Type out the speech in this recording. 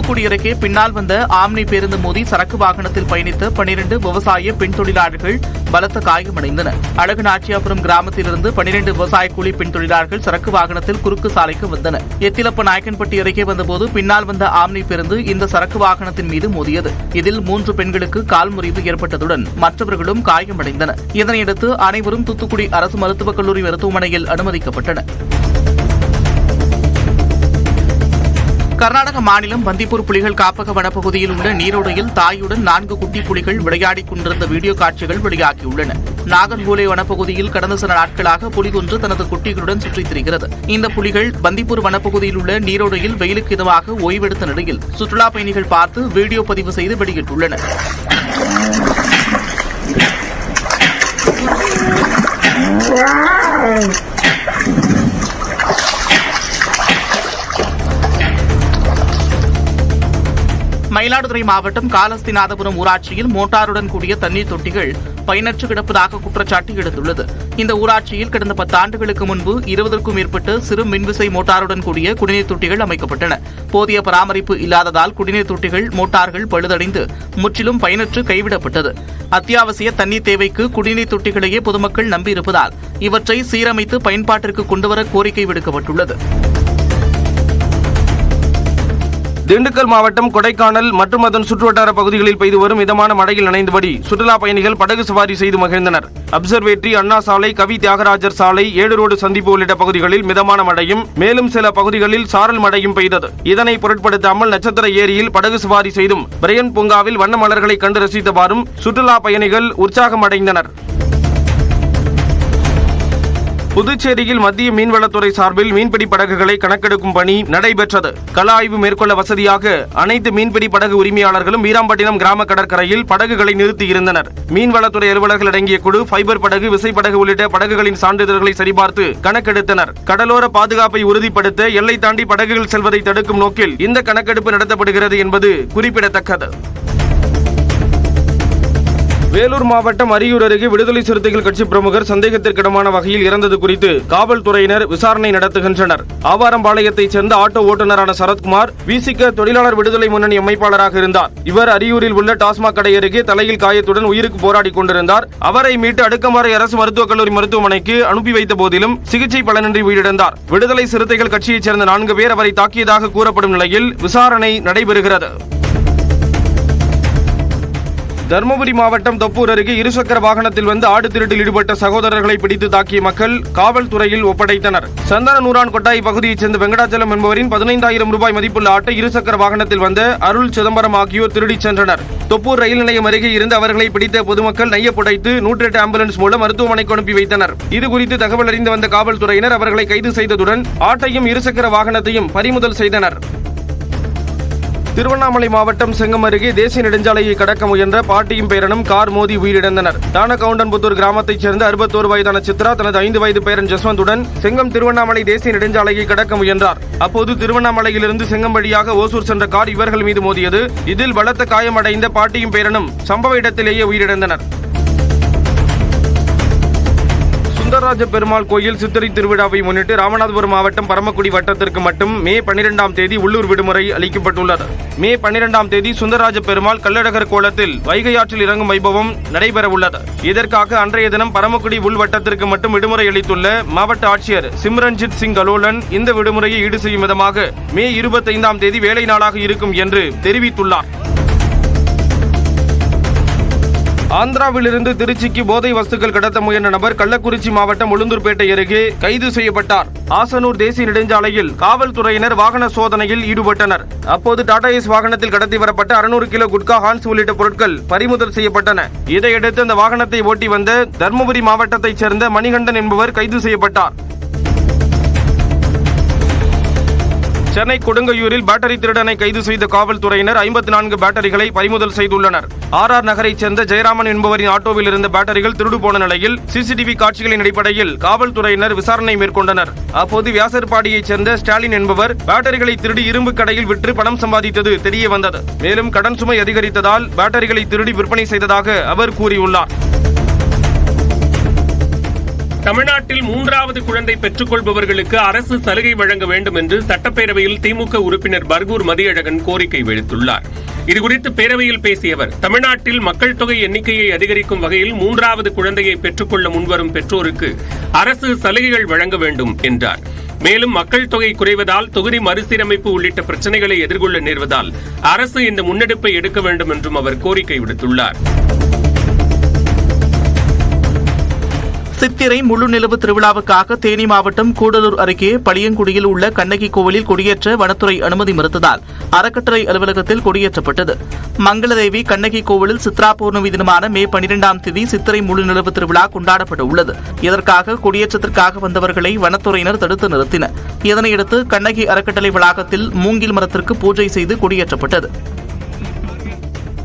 தூத்துக்குடி அருகே பின்னால் வந்த ஆம்னி பேருந்து மோதி சரக்கு வாகனத்தில் பயணித்த 12 விவசாய பெண் தொழிலாளர்கள் பலத்த காயமடைந்தனர். அழகுநாச்சியாபுரம் கிராமத்திலிருந்து 12 விவசாய கூலி பெண் தொழிலாளர்கள் சரக்கு வாகனத்தில் குறுக்கு சாலைக்கு வந்தனர். எத்திலப்ப நாயக்கன்பட்டி அருகே வந்தபோது பின்னால் வந்த ஆம்னி பேருந்து இந்த சரக்கு வாகனத்தின் மீது மோதியது. இதில் 3 பெண்களுக்கு கால் முறிவு ஏற்பட்டதுடன் மற்றவர்களும் காயமடைந்தனர். இதனையடுத்து அனைவரும் தூத்துக்குடி அரசு மருத்துவக் கல்லூரி மருத்துவமனையில் அனுமதிக்கப்பட்டனர். கர்நாடக மாநிலம் பந்திப்பூர் புலிகள் காப்பக வனப்பகுதியில் உள்ள நீரோடையில் தாயுடன் 4 குட்டி புலிகள் விளையாடிக் கொண்டிருந்த வீடியோ காட்சிகள் வெளியாகியுள்ளன. நாகர்கோலே வனப்பகுதியில் கடந்த சில நாட்களாக புலி ஒன்று தனது குட்டிகளுடன் சுற்றித் திரிகிறது. இந்த புலிகள் பந்திப்பூர் வனப்பகுதியில் உள்ள நீரோடையில் வெயிலுக்கு இதமாக ஓய்வெடுத்த நிலையில் சுற்றுலாப் பயணிகள் பார்த்து வீடியோ பதிவு செய்து வெளியிட்டுள்ளனர். மயிலாடுதுறை மாவட்டம் காலஸ்திநாதபுரம் ஊராட்சியில் மோட்டாருடன் கூடிய தண்ணீர் தொட்டிகள் பயனற்று கிடப்பதாக குற்றச்சாட்டு எழுந்துள்ளது. இந்த ஊராட்சியில் கடந்த 10 ஆண்டுகளுக்கு முன்பு 20க்கும் மேற்பட்ட சிறு மின்விசை மோட்டாருடன் கூடிய குடிநீர் தொட்டிகள் அமைக்கப்பட்டன. போதிய பராமரிப்பு இல்லாததால் குடிநீர் தொட்டிகள் மோட்டார்கள் பழுதடைந்து முற்றிலும் பயனற்று கைவிடப்பட்டது. அத்தியாவசிய தண்ணீர் தேவைக்கு குடிநீர் தொட்டிகளையே பொதுமக்கள் நம்பியிருப்பதால் இவற்றை சீரமைத்து பயன்பாட்டிற்கு கொண்டுவர கோரிக்கை விடுக்கப்பட்டுள்ளது. திண்டுக்கல் மாவட்டம் கொடைக்கானல் மற்றும் அதன் சுற்றுவட்டார பகுதிகளில் பெய்து வரும் மிதமான மழையில் நனைந்தபடி சுற்றுலா பயணிகள் படகு சவாரி செய்து மகிழ்ந்தனர். அப்சர்வேட்டரி, அண்ணா சாலை, கவி தியாகராஜர் சாலை, 7 ரோடு சந்திப்பு உள்ளிட்ட பகுதிகளில் மிதமான மழையும் மேலும் சில பகுதிகளில் சாரல் மழையும் பெய்தது. இதனை பொருட்படுத்தாமல் நட்சத்திர ஏரியில் படகு சவாரி செய்தும் பிரையன் பூங்காவில் வண்ண மலர்களை கண்டு ரசித்தவாறும் சுற்றுலா பயணிகள் உற்சாகமடைந்தனர். புதுச்சேரியில் மத்திய மீன்வளத்துறை சார்பில் மீன்பிடி படகுகளை கணக்கெடுக்கும் பணி நடைபெற்றது. கள ஆய்வு மேற்கொள்ள வசதியாக அனைத்து மீன்பிடி படகு உரிமையாளர்களும் வீராம்பட்டினம் கிராம கடற்கரையில் படகுகளை நிறுத்தியிருந்தனர். மீன்வளத்துறை அலுவலர்கள் அடங்கிய குழு ஃபைபர் படகு, விசைப்படகு உள்ளிட்ட படகுகளின் சான்றிதழ்களை சரிபார்த்து கணக்கெடுத்தனர். கடலோர பாதுகாப்பை உறுதிப்படுத்த எல்லை தாண்டி படகுகள் செல்வதை தடுக்கும் நோக்கில் இந்த கணக்கெடுப்பு நடத்தப்படுகிறது என்பது குறிப்பிடத்தக்கது. வேலூர் மாவட்டம் அரியூர் அருகே விடுதலை சிறுத்தைகள் கட்சி பிரமுகர் சந்தேகத்திற்கிடமான வகையில் இறந்தது குறித்து காவல்துறையினர் விசாரணை நடத்துகின்றனர். ஆவாரம்பாளையத்தைச் சேர்ந்த ஆட்டோ ஓட்டுநரான சரத்குமார் விசிக தொழிலாளர் விடுதலை முன்னணி அமைப்பாளராக இருந்தார். இவர் அரியூரில் உள்ள டாஸ்மாக் கடை அருகே தலையில் காயத்துடன் உயிருக்கு போராடி கொண்டிருந்தார். அவரை மீட்டு அடுக்கமாறை அரசு மருத்துவக் கல்லூரி மருத்துவமனைக்கு அனுப்பி வைத்த போதிலும் சிகிச்சை பலனின்றி உயிரிழந்தார். விடுதலை சிறுத்தைகள் கட்சியைச் சேர்ந்த 4 பேர் அவரை தாக்கியதாக கூறப்படும் நிலையில் விசாரணை நடைபெறுகிறது. தருமபுரி மாவட்டம் தொப்பூர் அருகே இருசக்கர வாகனத்தில் வந்து ஆடு திருட்டில் ஈடுபட்ட சகோதரர்களை பிடித்து தாக்கிய மக்கள் காவல்துறையில் ஒப்படைத்தனர். சந்தனநூரான் கொட்டாய் பகுதியைச் சேர்ந்த வெங்கடாச்சலம் என்பவரின் 15,000 ரூபாய் மதிப்புள்ள ஆட்டை இருசக்கர வாகனத்தில் வந்த அருள் சிதம்பரம் ஆகியோர் திருடிச் சென்றனர். தொப்பூர் ரயில் நிலையம் அருகே இருந்து அவர்களை பிடித்த பொதுமக்கள் நையப்புடைத்து 108 ஆம்புலன்ஸ் மூலம் மருத்துவமனைக்கு அனுப்பி வைத்தனர். இதுகுறித்து தகவல் அறிந்து வந்த காவல்துறையினர் அவர்களை கைது செய்ததுடன் ஆட்டையும் இருசக்கர வாகனத்தையும் பறிமுதல் செய்தனர். திருவண்ணாமலை மாவட்டம் செங்கம் அருகே தேசிய நெடுஞ்சாலையை கடக்க முயன்ற பாட்டியும் பேரனும் கார் மோதி உயிரிழந்தனர். தானகவுண்டன்புத்தூர் கிராமத்தைச் சேர்ந்த 61 வயதான சித்ரா தனது 5 வயது பேரன் ஜஸ்வந்துடன் செங்கம் திருவண்ணாமலை தேசிய நெடுஞ்சாலையை கடக்க முயன்றார். அப்போது திருவண்ணாமலையிலிருந்து செங்கம் வழியாக ஓசூர் சென்ற கார் இவர்கள் மீது மோதியது. இதில் பலத்த காயமடைந்த பாட்டியும் பேரனும் சம்பவ இடத்திலேயே உயிரிழந்தனர். சுந்தரராஜ பெருமாள் கோயில் சித்திரை திருவிழாவை முன்னிட்டு ராமநாதபுரம் மாவட்டம் பரமக்குடி வட்டத்திற்கு மட்டும் மே 12ஆம் தேதி உள்ளூர் விடுமுறை அளிக்கப்பட்டுள்ளது. மே 12ஆம் தேதி சுந்தரராஜ பெருமாள் கள்ளழகர் கோலத்தில் வைகை ஆற்றில் இறங்கும் வைபவம் நடைபெறவுள்ளது. இதற்காக அன்றைய தினம் பரமக்குடி உள்வட்டத்திற்கு மட்டும் விடுமுறை அளித்துள்ள மாவட்ட ஆட்சியர் சிம்ரன்ஜித் சிங் கலோலன் இந்த விடுமுறையை ஈடு செய்யும் விதமாக மே 25ஆம் தேதி வேலை நாளாக இருக்கும் என்று தெரிவித்துள்ளார். ஆந்திராவிலிருந்து திருச்சிக்கு போதை வஸ்துக்கள் கடத்த முயன்ற நபர் கள்ளக்குறிச்சி மாவட்டம் உளுந்தூர்பேட்டை அருகே கைது செய்யப்பட்டார். ஆசனூர் தேசிய நெடுஞ்சாலையில் காவல்துறையினர் வாகன சோதனையில் ஈடுபட்டனர். அப்போது டாடா ஏஸ் வாகனத்தில் கடத்தி வரப்பட்ட 600 கிலோ குட்கா, ஹான்ஸ் உள்ளிட்ட பொருட்கள் பறிமுதல் செய்யப்பட்டன. இதையடுத்து அந்த வாகனத்தை ஓட்டி வந்த தருமபுரி மாவட்டத்தைச் சேர்ந்த மணிகண்டன் என்பவர் கைது செய்யப்பட்டார். சென்னை கொடுங்கையூரில் பேட்டரி திருடனை கைது செய்த காவல்துறையினர் 54 பேட்டரிகளை பறிமுதல் செய்துள்ளனர். RR நகரைச் சேர்ந்த ஜெயராமன் என்பவரின் ஆட்டோவில் இருந்த பேட்டரிகள் திருடு போன நிலையில் சிசிடிவி காட்சிகளின் அடிப்படையில் காவல்துறையினர் விசாரணை மேற்கொண்டனர். அப்போது வியாசர்பாடியைச் சேர்ந்த ஸ்டாலின் என்பவர் பேட்டரிகளை திருடி இரும்பு கடையில் விற்று பணம் சம்பாதித்தது தெரிய வந்தது. மேலும் கடன் சுமை அதிகரித்ததால் பேட்டரிகளை திருடி விற்பனை செய்ததாக அவர் கூறியுள்ளார். தமிழ்நாட்டில் 3வது குழந்தை பெற்றுக் கொள்பவர்களுக்கு அரசு சலுகை வழங்க வேண்டும் என்று சட்டப்பேரவையில் திமுக உறுப்பினர் பர்கூர் மதியழகன் கோரிக்கை விடுத்துள்ளார். இதுகுறித்து பேரவையில் பேசிய அவர், தமிழ்நாட்டில் மக்கள் தொகை எண்ணிக்கையை அதிகரிக்கும் வகையில் 3வது குழந்தையை பெற்றுக்கொள்ள முன்வரும் பெற்றோருக்கு அரசு சலுகைகள் வழங்க வேண்டும் என்றார். மேலும் மக்கள் தொகை குறைவதால் தொகுதி மறுசீரமைப்பு உள்ளிட்ட பிரச்சனைகளை எதிர்கொள்ள நேர்வதால் அரசு இந்த முன்னெடுப்பை எடுக்க வேண்டும் என்றும் அவர் கோரிக்கை விடுத்துள்ளார். சித்திரை முழு நிலவு திருவிழாவுக்காக தேனி மாவட்டம் கூடலூர் அருகே பளியங்குடியில் உள்ள கண்ணகி கோவிலில் கொடியேற்ற வனத்துறை அனுமதி மறுத்ததால் அறக்கட்டளை அலுவலகத்தில் கொடியேற்றப்பட்டது. மங்களதேவி கண்ணகி கோவிலில் சித்ரா பௌர்ணமி தினமான மே 12ஆம் தேதி சித்திரை முழு நிலவு திருவிழா கொண்டாடப்பட உள்ளது. இதற்காக கொடியேற்றத்திற்காக வந்தவர்களை வனத்துறையினர் தடுத்து நிறுத்தினர். இதனையடுத்து கண்ணகி அறக்கட்டளை வளாகத்தில் மூங்கில் மரத்திற்கு பூஜை செய்து கொடியேற்றப்பட்டது.